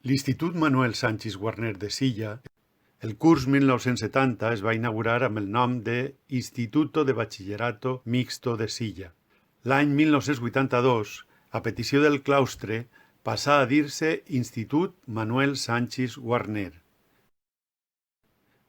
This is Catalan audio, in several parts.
L'Institut Manuel Sanchis Guarner de Silla, el curs 1970 es va inaugurar amb el nom de Instituto de Bachillerato Mixto de Silla. L'any 1982, a petició del claustre, passà a dir-se Institut Manuel Sanchis Guarner.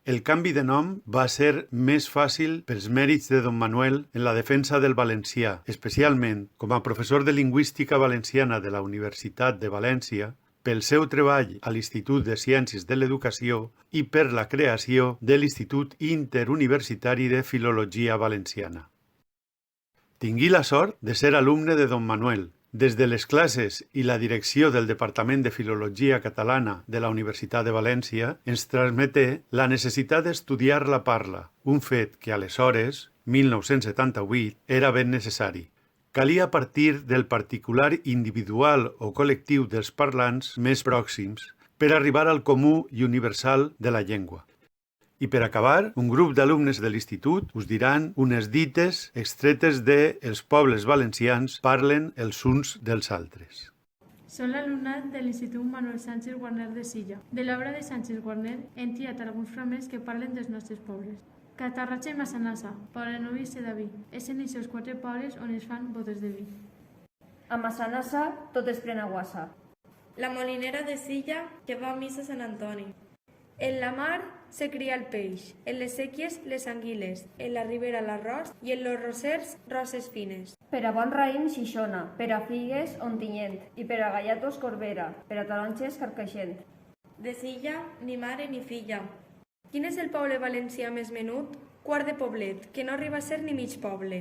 El canvi de nom va ser més fàcil pels mèrits de don Manuel en la defensa del valencià, especialment com a professor de lingüística valenciana de la Universitat de València, pel seu treball a l'Institut de Ciències de l'Educació i per la creació de l'Institut Interuniversitari de Filologia Valenciana. Tingué la sort de ser alumne de don Manuel. Des de les classes i la direcció del Departament de Filologia Catalana de la Universitat de València ens transmeté la necessitat d'estudiar la parla, un fet que aleshores, 1978, era ben necessari. Calia partir del particular individual o col·lectiu dels parlants més pròxims per arribar al comú i universal de la llengua. I per acabar, un grup d'alumnes de l'institut us diran unes dites extretes de Els pobles valencians parlen els uns dels altres. Són l'alumnat de l'Institut Manuel Sanchis Guarner de Silla. De l'obra de Sanchis Guarner hem triat alguns fragments que parlen dels nostres pobles. Catarroja i Massanassa, poble novi i Sedaví. És en aquests 4 pobles on es fan bodes de vi. A Massanassa tot es pren a guassa. La molinera de Silla que va a missa a Sant Antoni. En la mar se cria el peix, en les sèquies les anguiles, en la ribera l'arròs i en los rosers roses fines. Per a bon raïm Xixona, per a figues Ontinyent i per a gallatos Corbera, per a taronges Carcaixent. De Silla, ni mare ni filla. Quin és el poble valencià més menut? Quart de poblet, que no arriba a ser ni mig poble.